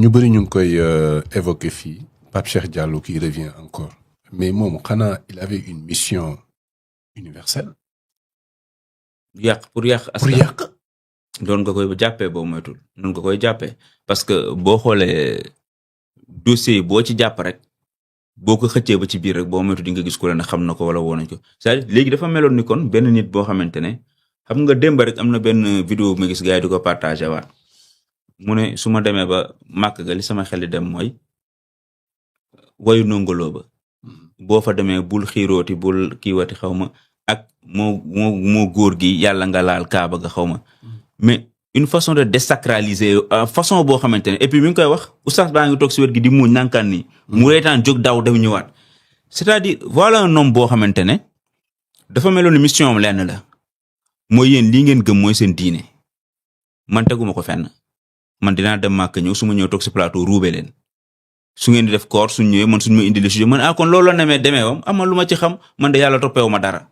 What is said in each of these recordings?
ñu bëri ñu ngi koy évoquer fii Pape Cheikh Diallo qui revient encore mais moom xanaa il avait une mission universelle. pour yàq askan doon nga koy jàppee boo moytul noonu nga koy jàppee parce que boo xoolee dossier yi boo ci jàpp rek boo ko xëccee ba ci biir rek boo moytul di nga gis ku la ne xam na ko wala woo nañ ko c'est-à-dire léegi dafa meloon ni kon benn nit boo xamante ne xam nga démb rek am na benn vidéo ma gis gars yi di ko partagé waat mu ne su ma demee ba màkk ga li sama xel di dem mooy wayu nongoloo ba boo fa demee bul xiirooti bul kiiwati xaw ma ak moo góor gi yàlla nga laal kaaba ga xaw ma mais une façon de désacraliser façon boo xamante ne et puis mi ngi koy wax oustaz baa ngi toog si wet gi di muuñ nankaan nii mu reetaan jóg daw dem ñëwaat c'est-à-dire voilà un homme boo xamante ne dafa meloon ni mission am lenn la mooy yéen lii ngeen gëm mooy seen diine man teguma ko fenn man dinaa dem màkk ñëw su ma ñëw toog si plateau ruube leen su ngeen di def koor suñ ñëwee man suñ ma indi le sujet man kon loolu la nemee demee wam ama lu ma ci xam man de yàlla toppeewu ma dara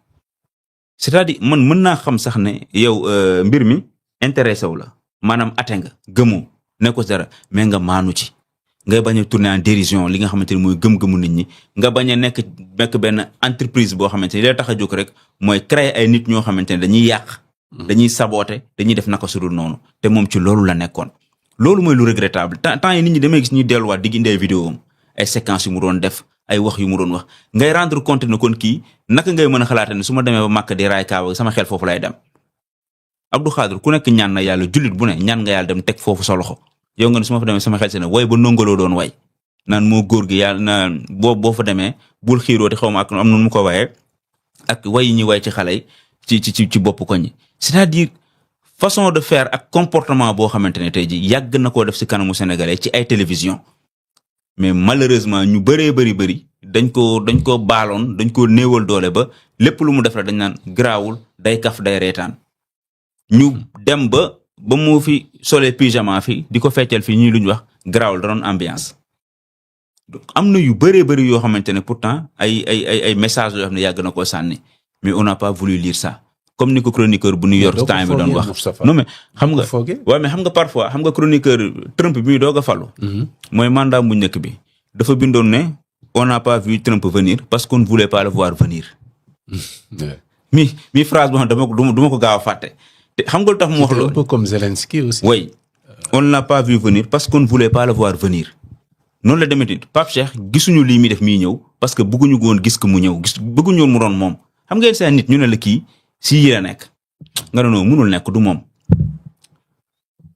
c'est-à-dire man mën naa xam sax ne yow mbir mi intéressé wu la maanaam ate nga gëmoo ne ko dara mais nga maanu ci ngay bañ a tourner en dérision li nga xamante ni mooy gëm-gëmu nit ñi nga bañ a nekk benn entreprise boo xamante ni li tax a jóg rek mooy créer ay nit ñoo xamante ne dañuy yàq dañuy saboter dañuy def naka sudul noonu te moom ci loolu la nekkoon loolu mooy lu regrettable temps yi nit ñi damay gis ñuy delluwaat di indi ay vidéo am ay séquences yu mu doon def ay wax yu mu doon wax ngay rendre compte ne kon kii naka ngay mën a xalaate ne su ma demee ba màkk di raay kaaba sama xel foofu lay dem Abdou Khadre ku nekk ñaan na yàlla jullit bu ne ñaan nga yàlla dem teg foofu sa loxo yow nga ne su ma fa demee sama xel si ne way ba nongoloo doon way naan moo góor gi yàlla naan boo fa demee bul xiiroo te xaw ma ak am nu mu ko wayee ak way yi ñuy way ci xale yi ci bopp ko ñi c'est-à-dire façon de faire ak comportement boo xamante ne tey ji yàgg na koo def si kanamu sénégalais ci ay télévision mais malheureusement ñu bëri dañ ko baaloon dañ ko néewal doole ba lépp lu mu def la dañ naan garaawul day kaf day reetaan ñu dem ba mu fi solee pyjama fi di ko feccal fii ñuy lu ñu wax garaawul da doon ambiance am na yu bëri yoo xamante ne pourtant ay messages yoo xam ne yàgg na koo sànni mais on n'a pas voulu lire ça comme ni ko chroniqueur bu New York Times bi doon wax non mais xam nga waaw mais xam nga parfois xam nga chroniqueur Trump bi muy doog a falu mooy mandat bu njëkk bi dafa bindoon ne on n'a pas vu Trump venir parce qu'on ne voulait pas le voir venir mi phrase boo xam duma ko gaaw a fàtte te xam nga lu tax mu wax loolu un peu comme Zelensky aussi oui on ne l'a pas vu venir parce qu'on ne voulait pas le voir venir noonu la demee Pape Cheikh gisuñu lii muy def miy ñëw parce que bëgguñu woon gis ko mu ñëw bëgguñu woon mu doon moom xam ngeen seen nit ñu ne la kii si yi la nekk nga ne noonu mënul nekk du moom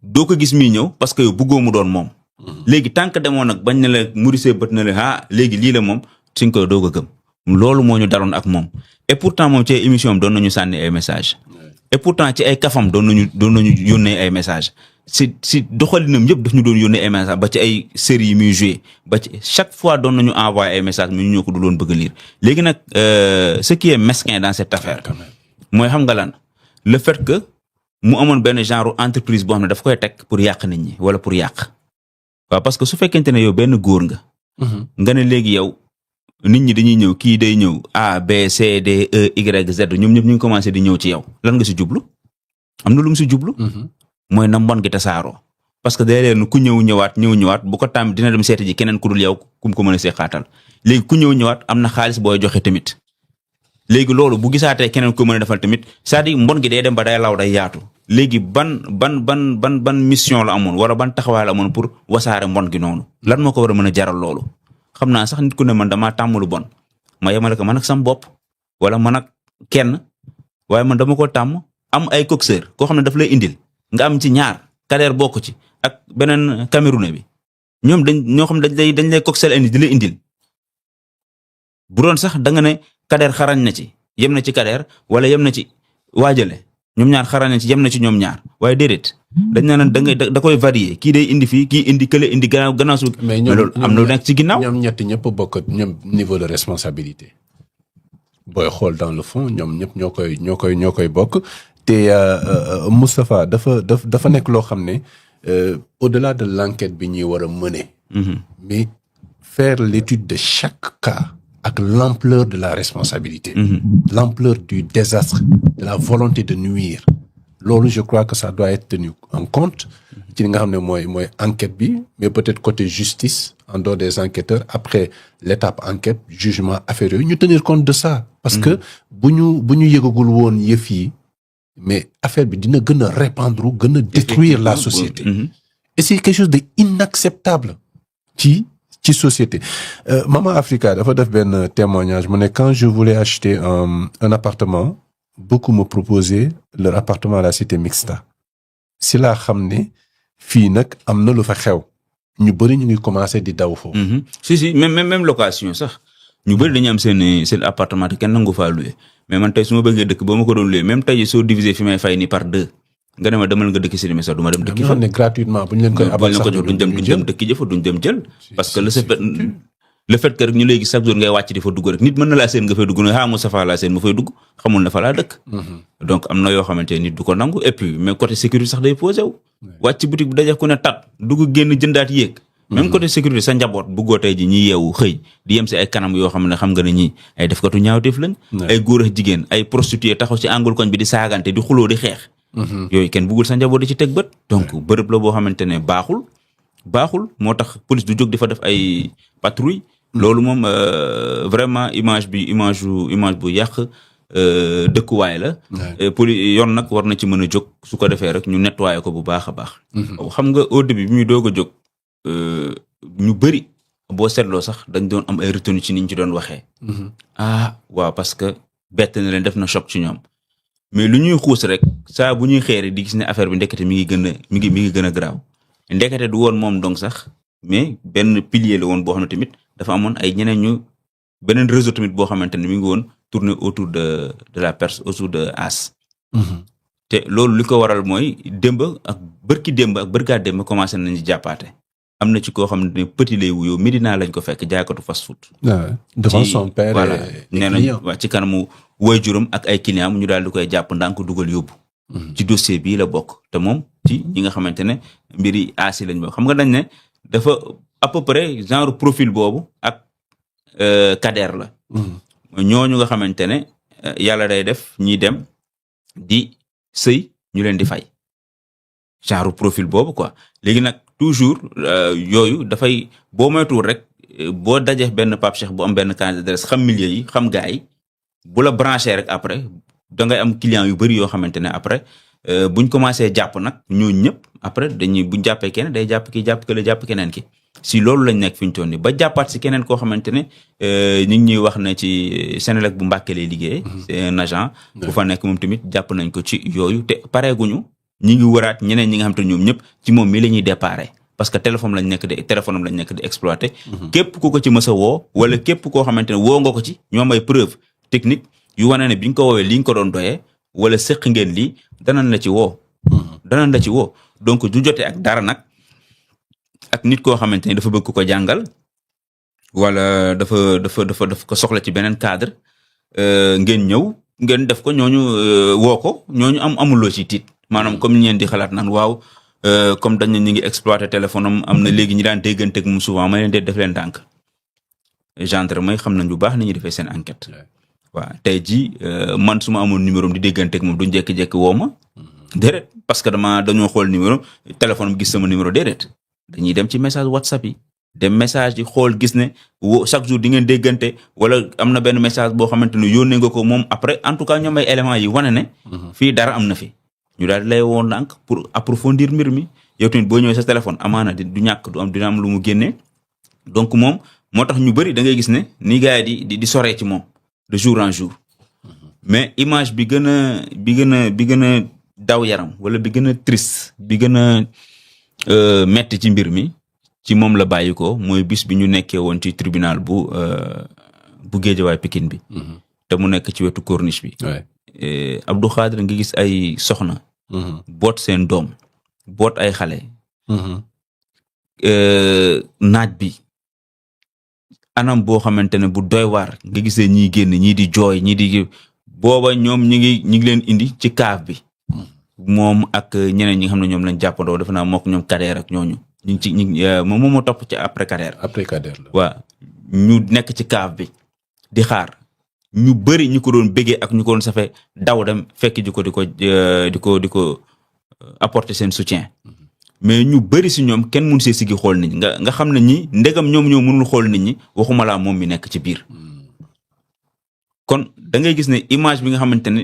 doo ko gis miy ñëw parce que yow bëggoo mu doon moom léegi tant que demoon nag bañ na la murisee bët na la léegi lii la moom suñ koy doog a gëm loolu moo ñu daroon ak moom et pourtant moom ci ay émission am doon nañu sànni ay message et pourtant ci ay kafam doon nañu yónnee ay message si doxalinam yëpp daf ñu doon yónnee ay message ba ci ay séries yi muy joué ba ci chaque fois doon nañu envoyé ay message mais ñu ñoo ko du loon bëgg a lire léegi nag ce qui est mesquin dans cette affaire mooy xam nga lan le fait que mu amoon benn genre entreprise boo xam ne daf koy teg pour yàq nit ñi wala pour yàq waaw parce que su fekkente ne yow benn góor nga nga ne léegi yow nit ñi dañuy ñëw kii day ñëw A B C D E Y Z ñoom ñëpp ñu ngi commencé di ñëw ci yow lan nga si jublu am na lu mu si jublu mooy na mbon gi tasaaroo parce que day leen ku ñëwaat bu ko tàmm dina dem seeti ji keneen ku dul yow kum ko mën a seexaatal léegi ku ñëwaat am na xaalis booy joxe tamit léegi loolu bu gisaatee keneen ko mën a defal tamit c'est-à-dire mbon gi day dem ba day law day yaatu léegi ban mission la amoon wala ban taxawaay la amoon pour wasaare mbon gi noonu lan moo ko war a mën a jaral loolu xam naa sax nit ku ne man damaa tàmm lu bon ma yemale ko man ak sam bopp wala man ak kenn waaye man dama ko tàmm am ay coxeur koo xam ne daf lay indil nga am ci ñaar Kader bokk ci ak beneen Camerounais bi ñoom ñoo xam ne dañ lay coxel indi di la indil bu doon sax da nga ne Kader xarañ na ci yem na ci Kader wala yem na ci waajale ñoom ñaar xarañ na ci yem na ci ñoom ñaar waaye déedéet dañ naan da koy varier kii day indi fii kii indi kële indi gannaaw su mais loolu am na lu nekk ci ginnaaw ñoom ñetti ñëpp bokk ñoom niveau de responsabilité booy xool dans le fond ñoom ñëpp ñoo koy bokk te Moustapha dafa nekk loo xam ne au-delà de l'enquête bi ñuy war a mener mais faire l'étude de chaque cas ak l'ampleur de la responsabilité l'ampleur du désastre de la volonté de nuire loolu je crois que ça doit être tenu en compte ci li nga xam ne mooy enquête bi mais peut-être côté justice en dehors des enquêteurs après l'étape enquête jugement affaire yooyu ñu tenir compte de ça parce que bu ñu yëgagul woon yëf yi mais affaire bi dina gën a répandre gën a détruire la société et c'est quelque chose de inacceptable ci société Maman Africa dafa def benn témoignage mu ne quand je voulais acheter un appartement beaucoup me proposaient leur appartement à la cité mixta si laa xam ne fii nag am na lu fa xew ñu bëri ñu ngi commencé di daw foofu. si même location sax ñu bëri dañu am seen appartement te kenn nangu faa loué mais man tey su ma bëggee dëkk ba ma ko doon loué même tey soo diviser fi may fay ni par 2 nga ne ma demal nga dëkk si li sax du ma dem dëkki fa. ne gratuitement bu ñu leen koy abal sax duñ dem dëkk jëfa duñ dem jël. parce que le fait que rek ñu léegi chaque jour ngay wàcc di fa dugg rek nit mën na laa seen nga fay dugg ne xaaral Moustapha laa seen ma fay dugg xamul na fa laa dëkk. donc am na yoo xamante nit du ko nangu et puis mais côté sécurité sax day posé wu. wàcc boutique bu daje ku ne tat dugg génn jëndaat yéeg. même côté sécurité sa njaboot buggoo tey ji ñi yeewu xëy di yem si ay kanam yoo xam ne xam nga ne ñii ay defkatu ñaawteef lañ. ay góor ak jigéen ay prostituées taxaw ci angle koñ bi di saagante di xuloo di xeex. yooyu kenn buggul sa njaboot di ci teg bët. donc bërëb la boo xamante ne baaxul moo tax police du jóg di fa def ay patrouille. loolu moom vraiment image bu yàq dëkkuwaay la. yoon nag war na ci mën a jóg su ko defee rek ñu nettoyer ko bu baax a baax. xam nga au début bi muy doog a jóg ñu bëri boo seetloo sax dañ doon am ay retenue ci niñ ci doon waxee. waaw parce que bett na leen def na choc ci ñoom mais lu ñuy xuus rek saa bu ñuy xeere di gis ne affaire bi ndekete mi ngi gën a garaaw ndekete du woon moom donc sax mais benn pilier la woon boo xam ne tamit dafa amoon ay ñeneen beneen réseau tamit boo xamante ne mi ngi woon tourner autour de la personne autour de As. te loolu li ko waral mooy démb ak bërki démb commencé nañu jàppaate am na ci koo xam ne petit lay wuyoo Médina lañ ko fekk jaaykatu fast food. devant son père. voilà nee nañ waa ci kanamu waajuram ak ay clients ñu daal di koy jàpp ndànk dugal yóbbu. ci dossier bii la bokk te moom ci ñi nga xamante ne mbiri As lañ bokk xam nga dañ ne dafa à peu près genre profil boobu ak Kader la. ñooñu nga xamante ne yàlla day def ñiy dem di sëy ñu leen di fay genre profil boobu quoi léegi nag toujours yooyu dafay boo moytuwul rek boo dajee benn Pape Cheikh bu am benn carnet d'adresse xam milieu yi xam gars yi bu la branché rek après da ngay am client yu bëri yoo xamante ne après buñ commencé jàpp nag ñooñu ñëpp après buñ jàppee kenn day jàpp ki jàpp kële jàpp keneen ki si loolu lañ nekk fi ñu toll nii ba jàppaat si keneen koo xamante ne ñu ngi ñuy wax ne ci Senelec bu Mbàkke lay liggéey. c'est un agent bu fa nekk moom tamit jàpp nañ ko ci yooyu te pareeguñu ñi ngi wëraat ñeneen ñi nga xam te ñoom ñëpp ci moom mi la ñuy déparé parce que téléphone am lañ nekk di exploité. képp ku ko ci mës a woo wala képp koo xamante ne woo nga ko ci ñoom ay preuve technique yu wane ne bi nga ko woowee li nga ko doon doyee wala sëq ngeen lii danañ la ci woo. donc du jotee ak dara nag. ak nit koo xamante ni dafa bëgg ko jàngal wala dafa ko soxla ci beneen cadre ngeen ñëw ngeen def ko ñooñu woo ko ñooñu amuloo ci tiit maanaam comme ñeen di xalaat naan waaw comme dañ ñu ngi exploiter téléphone am na léegi ñi daan dégganteeg moom souvent ma leen def leen dànk gendarme xam nañ bu baax ni ñuy defee seen enquête waaw tey jii man su ma amoon numéro di dégganteeg moom duñ jékki-jékki woo ma déedéet parce que dañoo xool numéro téléphone bi gis sama numéro déedéet dañuy dem ci message WhatsApp yi dem message yi xool gis ne chaque jour di ngeen déggante wala am na benn message boo xamante ne yónnee nga ko moom après en tout cas ñoom ay éléments yi wane ne. fii dara am na fi. ñu daal di lay woon ndànk pour approfondir mbir mi yow tamit boo ñëwee sa téléphone amaana du ñàkk dina am lu mu génnee donc moom moo tax ñu bëri da ngay gis ne ni gars yi di soree ci moom de jour en jour mais image bi gën a daw yaram wala bi gën a triste bi gën a metti ci mbir mi ci moom la bàyyi ko mooy bis bi ñu nekkee woon ci tribunal bu Guédiawaye Pikine bi. te mu nekk ci wetu corniche bi. Abdou Khadre nga gis ay soxna. boot seen doom boot ay xale. naaj bi anam boo xamante ne bu doy waar nga gisee ñiy génn ñii di jooy ñii di booba ñoom ñi ngi leen indi ci kaaf bi. moom ak ñeneen ñi nga xam ne ñoom lañ jàppandoo defe naa mook ñoom Kader ak ñooñu moom moo topp ci après Kader la waaw ñu nekk ci kaaf bi di xaar ñu bëri ñu ko doon béggee ak ñu ko doon safe daw dem fekk di ko apporter seen soutien mais ñu bëri si ñoom kenn mun see sigi xool nit ñi nga xam ne ñi ndegam ñoom ñoo mënul xool nit ñi waxuma laa moom mi nekk ci biir kon da ngay gis ne image bi nga xamante ne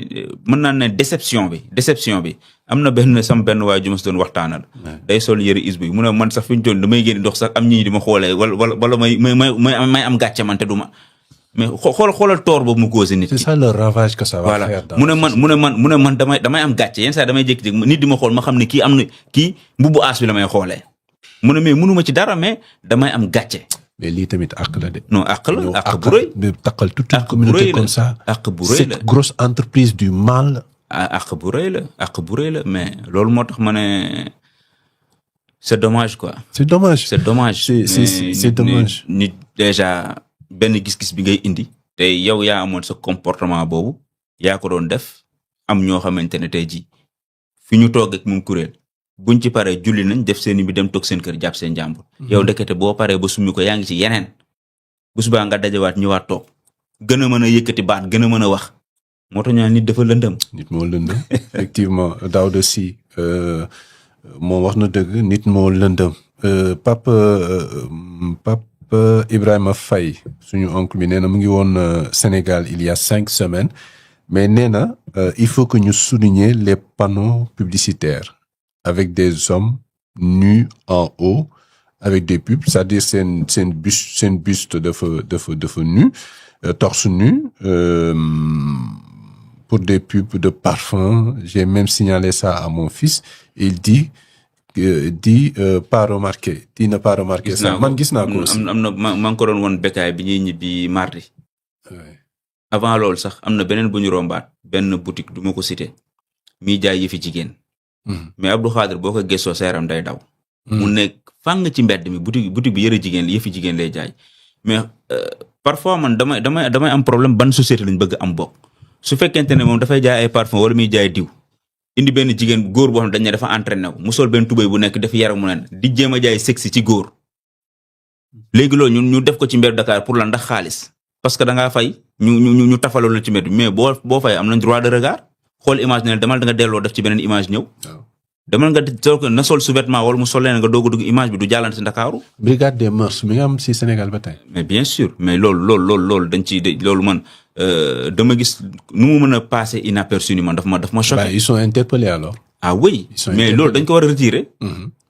mën naa ne déception bi am na benn waaye ju ma si doon waxtaanal day sol yëre is bi mu ne man sax fi ñu toon damay génn dox sax am ñii di ma xoolee wala may am gàcce man te du ma mais xoolal toor boobu mu causé nit. C'est ça le ravage que ça va faire. mu ne man damay am gàcce yenn saa damay jékki-jékki nit di ma xool ma xam ne kii mbubbu aas bi la may xoolee mu ne mais mënuma ci dara mais damay am gàcce. mais lii tamit àq la de. non àq la àq bu rëy. mais takkal toute une communauté comme ça. àq bu rëy la cette grosse entreprise du mal. àq bu rëy la mais loolu moo tax ma ne c'est dommage quoi. c'est dommage c'est dommage. c'est dommage. nit déjà. benn gis-gis bi ngay indi te yow yaa amoon sa comportement boobu yaa ko doon def am ñoo xamante ne tey jii fi ñu toog ak moom kuréel buñ ci paree julli nañ def seen bi dem toog seen kër jàpp seen jàmbur yow ndekete boo paree ba summi ko yaa ngi ci yeneen bu subaa nga dajawaat ñëwaat toog gën a mën a yëkkati baat gën a mën a wax moo tax ñu naan nit dafa lëndëm. nit moo lëndëm effectivement Daouda Sy moom wax na dëgg nit moo lëndëm Pape Ibrahima Faye suñu oncle bi nee na mu ngi woon Sénégal il y a 5 semaines mais nee na il faut que ñu souligner les panneaux publicitaires avec des hommes nus en haut avec des pubs c'est-à-dire seen buste dafa nu torse nu pour des pubs de parfum j'ai même signalé ça à mon fils il dit pas remarqué di na pas remarqué ça man gis naa ko aussi am na maa ngi ko doon woon bekkaay bi ñuy ñibbi mardi avant loolu sax am na beneen bu ñu rombaat benn boutique du ma ko cité miy jaay yëfi jigéen mais Abdou Khadir boo ko gëstoo sa yaram day daw mu nekk fàng ci mbedd mi boutique bi yëre jigéen yëfi jigéen lay jaay mais parfois man damay am problème ban société lañ bëgg am bokk su fekkente ne moom dafay jaay ay parfum wala muy jaay diw indi benn jigéen góor boo xam ne dañ ne dafa entraîné ko mu sol benn tubéy bu nekk def yaramu nen di jéem a jaay sexy ci góor léegi loolu ñu def ko ci mbedd Dakar pour la ndax xaalis parce que da ngaa fay ñu tafaloo la ci mbedd mais boo fay am nañ droit de regard xool image ne demal da nga delloo def ci beneen image ñëw. demal nga na sol sous-vêtement wala mu sol leen nga doog a dugg image bi du jàllante si Ndakaaru. brigade des mœurs mi nga am si Sénégal ba tey. mais bien sûr mais loolu dañ ciy loolu man dama gis nu mu mën a passer inaperçu ni man daf ma choqué. Ils sont interpellés alors. ah oui mais loolu dañ ko war a retirer.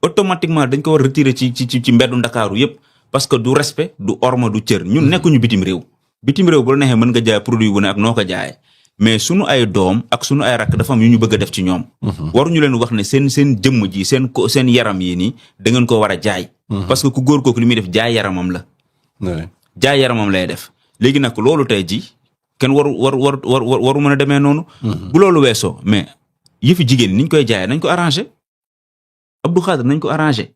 automatiquement dañ ko war a retirer ci mbeddu Ndakaaru yëpp parce que du respect du orma du cër ñun nekkuñu bitim réew. bitim réew bu la neexee mën nga jaay produit bu ne ak noo ko jaayee mais sunu ay doom ak sunu ay rakk dafa am yu ñu bëgg a def ci ñoom. waruñu leen wax ne seen jëmm ji seen yaram yi nii da ngeen ko war a jaay. parce que ku góor kooku li muy def jaay yaramam la. jaay yaramam lay def léegi nag loolu tey ji kenn waru mën a demee noonu. bu loolu weesoo mais yëfi jigéen niñ koy jaayee nañ ko arrangé Abdou Khadir nañ ko arrangé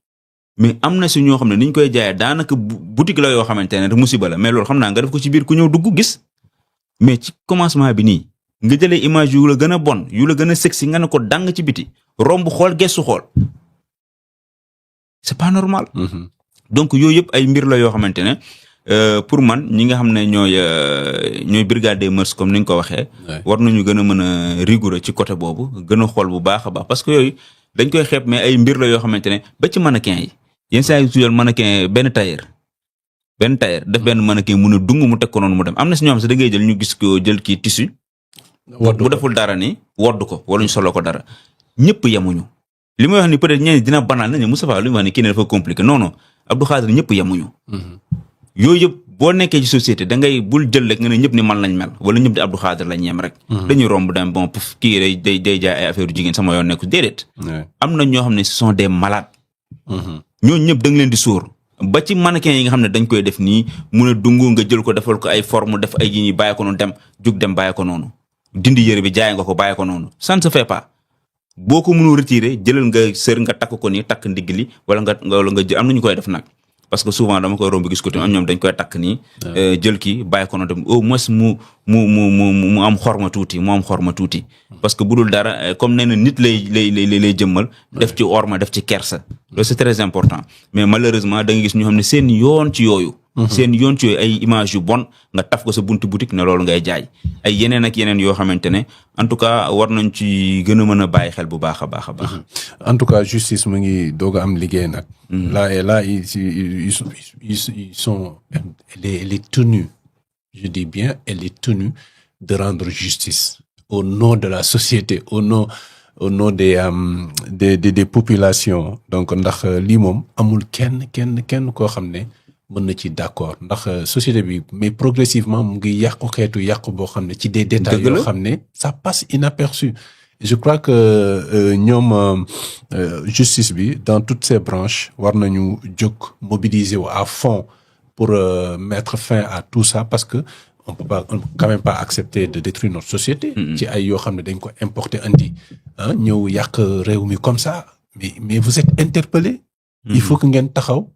mais am na si ñoo xam ne niñ koy jaayee daanaka boutique la yoo xamante ne musiba la mais loolu xam naa nga def ko ci biir ku ñëw dugg gis mais ci commencement bi nii nga jëlee image yu la gën a bon yu la gën a sexy nga ne ko dang ci biti romb xool gestu xool c'est pas normal. donc yooyu yëpp ay mbir la yoo xamante ne pour man ñi nga xam ne ñooy brigade des mœurs comme ni nga ko waxee. war nañu gën a mën a rigoureux ci côté boobu gën a xool bu baax a baax parce que yooyu dañ koy xeeb mais ay mbir la yoo xamante ne ba ci mannequin yi yenn saa yi tuyal mannequin benn tailleur def benn mannequin mun a dung mu teg ko noonu mu dem am na si ñoo xam sax da ngay jël ñu gis ko jël kii tissu. bu deful dara ni wodd ko wala ñu solo ko dara ñëpp yemuñu. li may wax ni peut-être ñenn dina banal nañu Moustapha li muy wax ni kii ne dafa compliqué non non Abdou Khadir ñëpp yemuñu. yooyu yëpp boo nekkee ci société da ngay bul jël rek nga ne ñëpp ni man lañ mel wala ñëpp di Abdou Khadir lañ yem rek. dañuy romb dem bon puf kii day jaay ay affaire jigéen sama yoon nekku déedéet. am na ñoo xam ne ce sont des malades. ñooñu ñëpp da nga leen di sóor. ba ci mannequin yi nga xam ne dañ koy def nii mun a dungu nga jël ko defal ko ay forme def ay yi ñuy bàyyi ko noonu dem bàyyi ko noonu dindi yëre bi jaay nga ko bàyyi ko noonu ça ne se fait pas boo ko mënul retirer jëlal nga sër nga takk ko nii takk ndigg li wala nga jël am na ñu koy def nag parce que souvent dama koy romb gis ko tamit am ñoom dañ koy takk nii jël kii bàyyi ko noonu dem au moins mu am xorma tuuti parce que bu dul dara comme nee na nit lay jëmmal def ci orma def ci kersa loolu c'est très important mais malheureusement da nga gis ñu xam ne seen yoon ci yooyu seen yoon ci ay image yu bon nga taf ko sa buntu boutique ne loolu ngay jaay ay yeneen ak yeneen yoo xamante ne en tout cas war nañ ci gën a mën a bàyyi xel bu baax a baax a baax. En tout cas justice mu ngi doog a am liggéey nag. là ils sont elle est tenue, je dis bien elle est tenue de rendre justice au nom de la société, au nom des populations. Donc ndax lii moom amul kenn koo xam ne mën na ci d'accord ndax société bi mais progressivement mu ngi yàqu xeetu yàqu boo xam ne ci des détails yoo xam ne ça passe inaperçu. Je crois que ñoom justice bi dans toutes ses branches war nañu jóg mobiliser wu à fond pour mettre fin à tout ça parce que on peut quand même pas accepter de détruire notre société. ci ay yoo xam ne dañ ko importer andi ñëw yàq réew mi comme ça mais vous êtes interpellé. Il faut que ngeen taxaw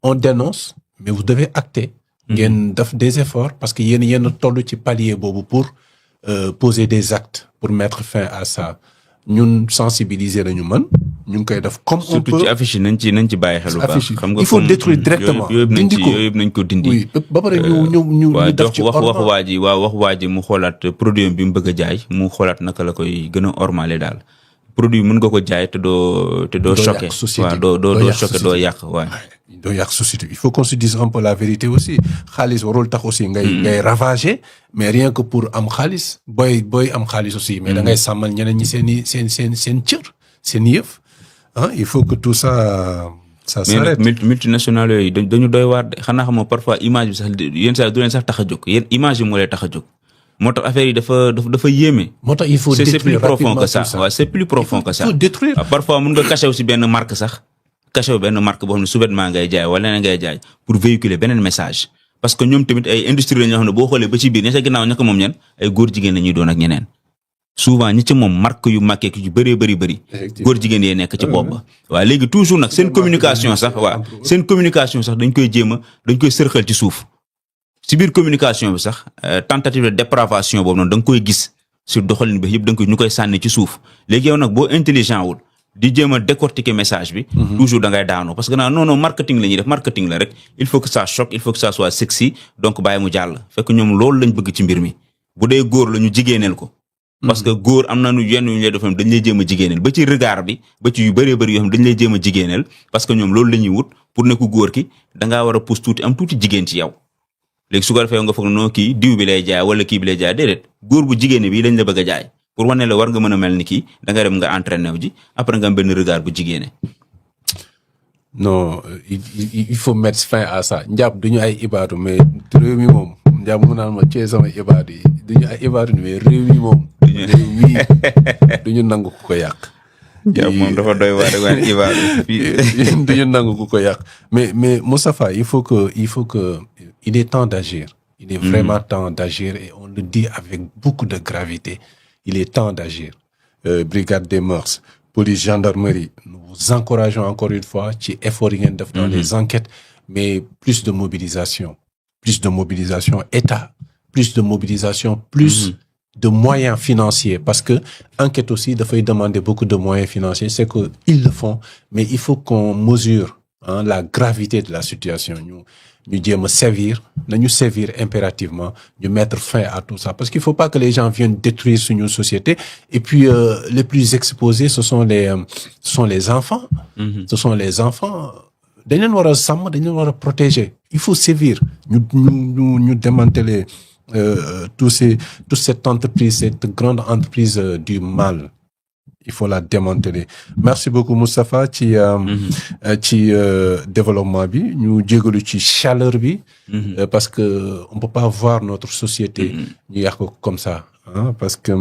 on dénonce mais vous devez acter. ngeen def des efforts parce que yéen toll ci palier boobu pour poser des actes pour mettre fin à ça. ñun sensibiliser lañu mën ñu ngi koy def comme on peut surtout ci affiche nañ ci bàyyi xel bu baax. xam nga il faut détruire directement dindi ko yooyu nañ ko dindi. oui ba pare ñu def ci wax waa ji mu xoolaat produit bi mu bëgg a jaay mu xoolaat naka la koy gën a ormaler daal. produit mën nga ko jaay te doo choqué waaw doo choqué doo yàq waaw. doo yàq société il faut qu'on se dise un peu la vérité aussi xaalis warul tax aussi ngay ravager mais rien que pour am xaalis booy am xaalis aussi mais da ngay sàmmal ñeneen ñi seen cër seen yëf il faut que tout ça s'arrête. mais multinationales yooyu dañu doy waar de xanaa xam nga parfois image bi sax yenn saa du leen sax tax a jóg yéen image yi moo lay tax a jóg moo tax affaire yi dafa yéeme. moo tax il faut détruire c'est plus profond que ça waaw c'est plus profond que ça. il faut détruire parfois mun nga caché aussi benn marque sax. caché benn marque boo xam ne sous-vêtement ngay jaay wala leneen ngay jaay pour véhiculer beneen message parce que ñoom tamit ay industrie la ñoo xam ne boo xoolee ba ci biir ña ca ginnaaw ña ko moom ñen ay góor jigéen la ñuy doon ak ñeneen souvent ñi ci moom marque yu màkkee yu bëree bëri góor jigéen yee nekk ci bopp ba waaw léegi toujours nag seen communication sax dañ koy sërxal ci suuf ci biir communication bi sax tentative de dépravation boobu noonu da nga koy gis sur doxalin bi yëpp ñu koy sànni ci suuf léegi yow nag boo intelligent wul di jéem a décortiquer message bi. toujours da ngay daanu parce que non marketing la ñuy def marketing la rek il faut que ça choque il faut que ça soit sexy donc bàyyi mu jàll fekk ñoom loolu lañ bëgg ci mbir mi bu dee góor la ñu jigéeneel ko. parce que góor am na nu yenn yu ñu lay def dañ lay jéem a jigéeneel ba ci regard bi ba ci yu bëree bëri yoo xam dañ lay jéem a jigéeneel parce que ñoom loolu la ñuy wut pour ne ku góor ki da ngaa war a pousse tuuti am tuuti jigéen ci yow. léegi su ko defee nga foog noo kii diw bi lay jaay wala kii bi lay jaay déedéet góor bu jigéen bi lañ la bëgg a jaay. pour wane la war nga mën a mel ni kii da nga dem nga entraîné wu ji après nga am benn regard bu jigéene. non il faut mettre fin à ça njàpp duñu ay ibaadu mais réew mi moom njàpp mu naan ma cee sama ibaadu yi duñu ay ibaadu mais réew mi moom. duñu nangu ku ko yàq. njàpp moom dafa doy waar rek ibaadu. duñu nangu ku ko yàq mais Moustapha il faut que il est temps d'agir. Il est vraiment temps d'agir et on le dit avec beaucoup de gravité. Il est temps d'agir. Brigade des mœurs, police, gendarmerie, nous vous encourageons encore une fois ci effort yi ngeen def dans les enquêtes, mais plus de mobilisation État, plus de mobilisation, plus de moyens financiers parce que enquête aussi dafay demander beaucoup de moyens financiers, c'est que ils le font, mais il faut qu'on mesure la gravité de la situation. Ñu jéem a sévir impérativement ñu mettre fin à tout ça parce qu'il faut pas que les gens viennent détruire suñu société et puis les plus exposés ce sont les enfants. Ce sont les enfants dañ leen war a sàmm dañ leen war a protéger. Il faut sévir ñu démanteler toute cette entreprise, cette grande entreprise du mal. Il faut la démanteler. Merci beaucoup Moustapha ci développement bi ñu jégalu ci chaleur bi parce que on peut pas voir notre société ñu yàq ko comme ça parce que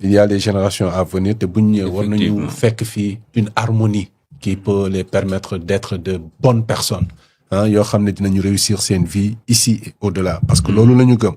il y a les générations à venir te buñ ñëw war nañu fekk fii une harmonie qui peut les permettre d'être de bonnes personnes yoo xam ne dinañu réussir seen vie ici et au-delà parce que loolu la ñu gëm